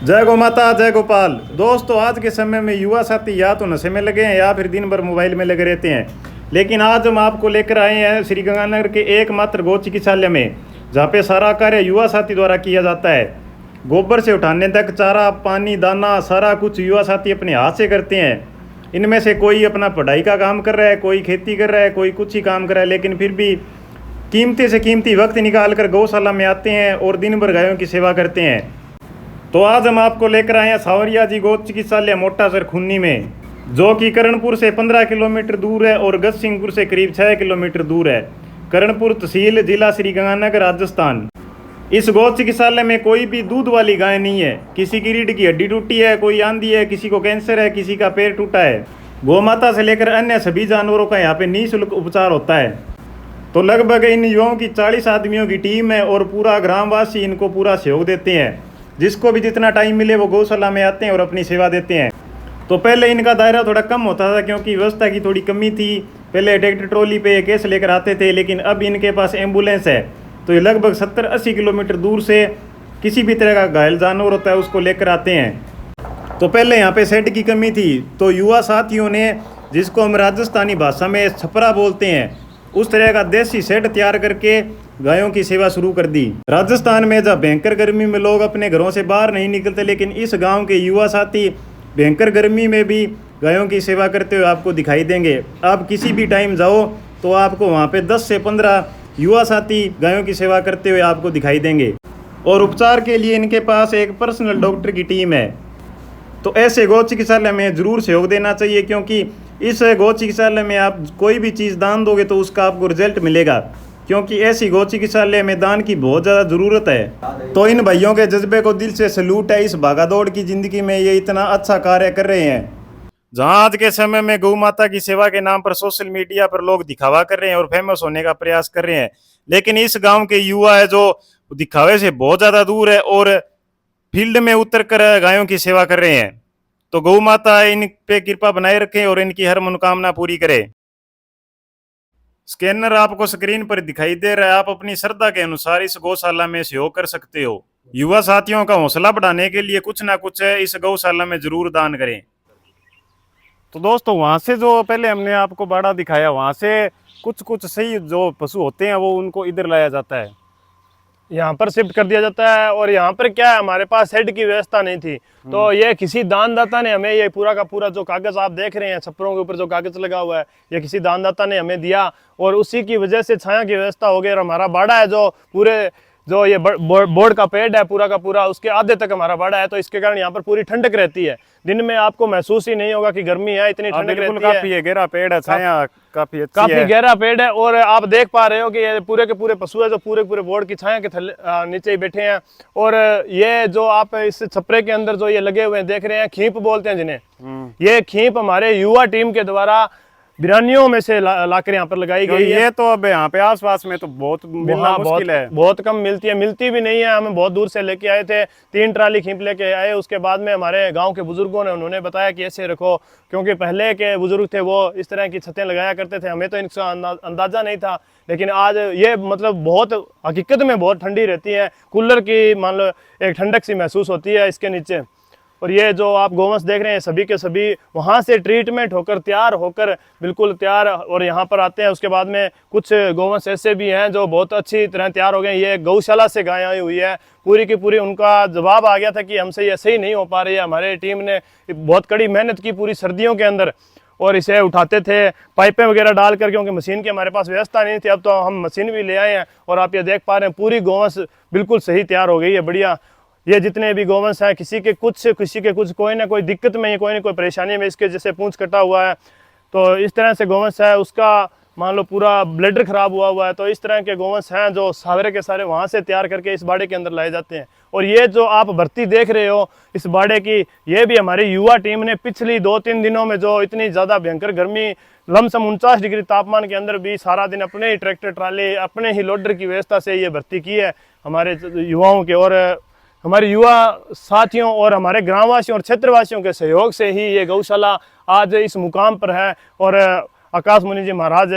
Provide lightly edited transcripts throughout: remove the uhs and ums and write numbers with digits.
जय गौ माता जय गोपाल। दोस्तों, आज के समय में युवा साथी या तो नशे में लगे हैं या फिर दिन भर मोबाइल में लगे रहते हैं। लेकिन आज हम आपको लेकर आए हैं श्री गंगानगर के एकमात्र गौ चिकित्सालय में, जहाँ पे सारा कार्य युवा साथी द्वारा किया जाता है। गोबर से उठाने तक चारा पानी दाना सारा कुछ युवा साथी अपने हाथ से करते हैं। इनमें से कोई अपना पढ़ाई का काम कर रहा है, कोई खेती कर रहा है, कोई कुछ ही काम कर रहा है, लेकिन फिर भी कीमती से कीमती वक्त निकाल कर गौशाला में आते हैं और दिन भर गायों की सेवा करते हैं। तो आज हम आपको लेकर आए हैं सावरिया जी गौ चिकित्सालय मोटासर खूनी में, जो कि करणपुर से 15 किलोमीटर दूर है और गजसिंहपुर से करीब 6 किलोमीटर दूर है। करणपुर तहसील जिला श्री गंगानगर राजस्थान। इस गौ चिकित्सालय में कोई भी दूध वाली गाय नहीं है। किसी की रीढ़ की हड्डी टूटी है, कोई आंधी है, किसी को कैंसर है, किसी का पैर टूटा है। गौ माता से लेकर अन्य सभी जानवरों का यहाँ पे निःशुल्क उपचार होता है। तो लगभग इन युवाओं की 40 आदमियों की टीम है और पूरा ग्रामवासी इनको पूरा सहयोग देते हैं। जिसको भी जितना टाइम मिले वो गौशाला में आते हैं और अपनी सेवा देते हैं। तो पहले इनका दायरा थोड़ा कम होता था क्योंकि व्यवस्था की थोड़ी कमी थी। पहले ट्रैक्टर ट्रॉली पे केस लेकर आते थे, लेकिन अब इनके पास एम्बुलेंस है। तो ये लगभग 70-80 किलोमीटर दूर से किसी भी तरह का घायल जानवर होता है उसको लेकर आते हैं। तो पहले यहाँ पे शेड की कमी थी, तो युवा साथियों ने, जिसको हम राजस्थानी भाषा में छपरा बोलते हैं, उस तरह का देसी शेड तैयार करके गायों की सेवा शुरू कर दी। राजस्थान में जब भयंकर गर्मी में लोग अपने घरों से बाहर नहीं निकलते, लेकिन इस गांव के युवा साथी भयंकर गर्मी में भी गायों की सेवा करते हुए आपको दिखाई देंगे। आप किसी भी टाइम जाओ तो आपको वहाँ पे 10 से 15 युवा साथी गायों की सेवा करते हुए आपको दिखाई देंगे। और उपचार के लिए इनके पास एक पर्सनल डॉक्टर की टीम है। तो ऐसे गौ चिकित्सालय में ज़रूर सहयोग देना चाहिए, क्योंकि इस गौ चिकित्सालय में आप कोई भी चीज़ दान दोगे तो उसका आपको रिजल्ट मिलेगा, क्योंकि ऐसी गौ चिकित्सालय में दान की बहुत ज़्यादा ज़रूरत है। तो इन भाइयों के जज्बे को दिल से सैल्यूट है। इस भागादौड़ की ज़िंदगी में ये इतना अच्छा कार्य कर रहे हैं। जहाँ आज के समय में गौ माता की सेवा के नाम पर सोशल मीडिया पर लोग दिखावा कर रहे हैं और फेमस होने का प्रयास कर रहे हैं, लेकिन इस गाँव के युवा है जो दिखावे से बहुत ज़्यादा दूर है और फील्ड में उतर कर गायों की सेवा कर रहे हैं। तो गौ माता इन पे कृपा बनाए रखे और इनकी हर मनोकामना पूरी करे। स्कैनर आपको स्क्रीन पर दिखाई दे रहा है। आप अपनी श्रद्धा के अनुसार इस गौशाला में सहयोग कर सकते हो। युवा साथियों का हौसला बढ़ाने के लिए कुछ ना कुछ इस गौशाला में जरूर दान करें। तो दोस्तों, वहां से जो पहले हमने आपको बाड़ा दिखाया, वहां से कुछ कुछ सही जो पशु होते हैं वो उनको इधर लाया जाता है, यहाँ पर शिफ्ट कर दिया जाता है। और यहाँ पर क्या है, हमारे पास शेड की व्यवस्था नहीं थी, तो ये किसी दानदाता ने हमें ये पूरा का पूरा जो कागज आप देख रहे हैं छप्परों के ऊपर जो कागज लगा हुआ है, ये किसी दानदाता ने हमें दिया और उसी की वजह से छाया की व्यवस्था हो गई। और हमारा बाड़ा है जो पूरे जो ये बोर्ड का पेड़ है पूरा का पूरा, उसके आधे तक हमारा बाड़ा है, तो इसके कारण यहाँ पर पूरी ठंडक रहती है। दिन में आपको महसूस ही नहीं होगा कि गर्मी है, इतनी ठंडक रहती है। काफी गहरा पेड़ है, छाया काफी अच्छी है। काफी गहरा पेड़ है और आप देख पा रहे हो कि ये पूरे के पूरे पशु है जो पूरे पूरे बोर्ड की छाया के थले नीचे ही बैठे हैं। और ये जो आप इस छपरे के अंदर जो ये लगे हुए हैं देख रहे हैं, खींप बोलते हैं जिन्हें, ये खींप हमारे युवा टीम के द्वारा बिरानियों में से लाकर यहाँ पर लगाई गई है। ये तो अब यहाँ पे आसपास में तो बहुत मिलना मुश्किल है, बहुत कम मिलती है, मिलती भी नहीं है। हमें बहुत दूर से लेके आए थे, 3 ट्राली खींप लेके आए। उसके बाद में हमारे गांव के बुजुर्गों ने उन्होंने बताया कि ऐसे रखो, क्योंकि पहले के बुजुर्ग थे वो इस तरह की छतें लगाया करते थे। हमें तो इनका अंदाजा नहीं था, लेकिन आज ये मतलब बहुत हकीकत में बहुत ठंडी रहती है। कूलर की मान लो एक ठंडक सी महसूस होती है इसके नीचे। और ये जो आप गौवंश देख रहे हैं सभी के सभी वहाँ से ट्रीटमेंट होकर तैयार होकर बिल्कुल तैयार और यहाँ पर आते हैं। उसके बाद में कुछ गौवंश ऐसे भी हैं जो बहुत अच्छी तरह तैयार हो गए। ये गौशाला से गाय आई हुई है पूरी की पूरी। उनका जवाब आ गया था कि हमसे ये सही नहीं हो पा रही है। हमारे टीम ने बहुत कड़ी मेहनत की पूरी सर्दियों के अंदर और इसे उठाते थे पाइपें वगैरह डालकर, क्योंकि मशीन की हमारे पास व्यवस्था नहीं थी। अब तो हम मशीन भी ले आए हैं और आप ये देख पा रहे हैं पूरी गौवंश बिल्कुल सही तैयार हो गई है, बढ़िया। ये जितने भी गौवंश हैं किसी के कुछ कोई ना कोई दिक्कत में, कोई ना कोई परेशानी में, इसके जैसे पूंछ कटा हुआ है तो इस तरह से गौवंश है, उसका मान लो पूरा ब्लडर खराब हुआ है, तो इस तरह के गौवंश हैं जो सारे के सारे वहाँ से तैयार करके इस बाड़े के अंदर लाए जाते हैं। और ये जो आप भर्ती देख रहे हो इस बाड़े की, ये भी हमारी युवा टीम ने पिछली 2-3 दिनों में जो इतनी ज़्यादा भयंकर गर्मी, लमसम 49 डिग्री तापमान के अंदर भी सारा दिन अपने ही ट्रैक्टर ट्राली अपने ही लोडर की व्यवस्था से ये भर्ती की है हमारे युवाओं के। और हमारे युवा साथियों और हमारे ग्रामवासियों और क्षेत्रवासियों के सहयोग से ही ये गौशाला आज इस मुकाम पर है। और आकाश मुनि जी महाराज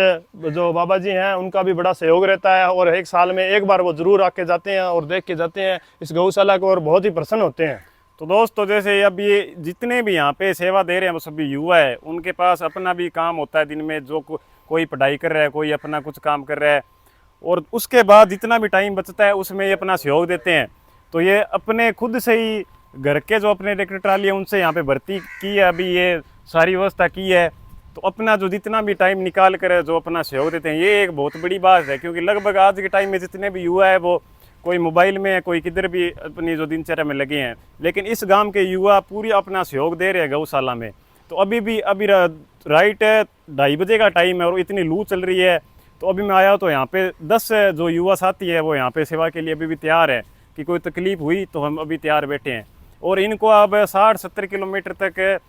जो बाबा जी हैं उनका भी बड़ा सहयोग रहता है और एक साल में एक बार वो जरूर आके जाते हैं और देख के जाते हैं इस गौशाला को और बहुत ही प्रसन्न होते हैं। तो दोस्तों जैसे अब ये जितने भी यहाँ पे सेवा दे रहे हैं वो सभी युवा है, उनके पास अपना भी काम होता है दिन में, जो कोई पढ़ाई कर रहा है, कोई अपना कुछ काम कर रहा है, और उसके बाद जितना भी टाइम बचता है उसमें ये अपना सहयोग देते हैं। तो ये अपने खुद से ही घर के जो अपने ट्रैक्टर ट्राली है उनसे यहाँ पे भर्ती की है, अभी ये सारी व्यवस्था की है। तो अपना जो जितना भी टाइम निकाल कर जो अपना सहयोग देते हैं, ये एक बहुत बड़ी बात है, क्योंकि लगभग आज के टाइम में जितने भी युवा है वो कोई मोबाइल में है, कोई किधर भी अपनी जो दिनचर्या में लगे हैं, लेकिन इस गांव के युवा पूरी अपना सहयोग दे रहे हैं गौशाला में। तो अभी राइट 2:30 बजे का टाइम है और इतनी लू चल रही है। तो अभी मैं आया तो यहाँ पे 10 जो युवा साथी है वो यहाँ पे सेवा के लिए अभी भी तैयार है, कि कोई तकलीफ हुई तो हम अभी तैयार बैठे हैं। और इनको अब 60-70 किलोमीटर तक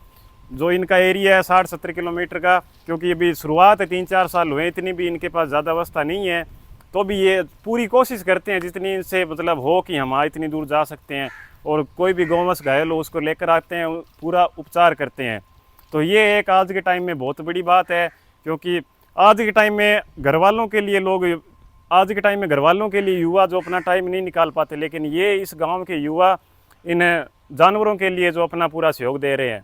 जो इनका एरिया है, 60-70 किलोमीटर का, क्योंकि अभी शुरुआत है, 3-4 साल हुए, इतनी भी इनके पास ज़्यादा अवस्था नहीं है, तो भी ये पूरी कोशिश करते हैं जितनी इनसे मतलब हो कि हम इतनी दूर जा सकते हैं, और कोई भी गौवंश घायल हो उसको लेकर आते हैं, पूरा उपचार करते हैं। तो ये एक आज के टाइम में बहुत बड़ी बात है, क्योंकि आज के टाइम में घर वालों के लिए युवा जो अपना टाइम नहीं निकाल पाते, लेकिन ये इस गांव के युवा इन जानवरों के लिए जो अपना पूरा सहयोग दे रहे हैं।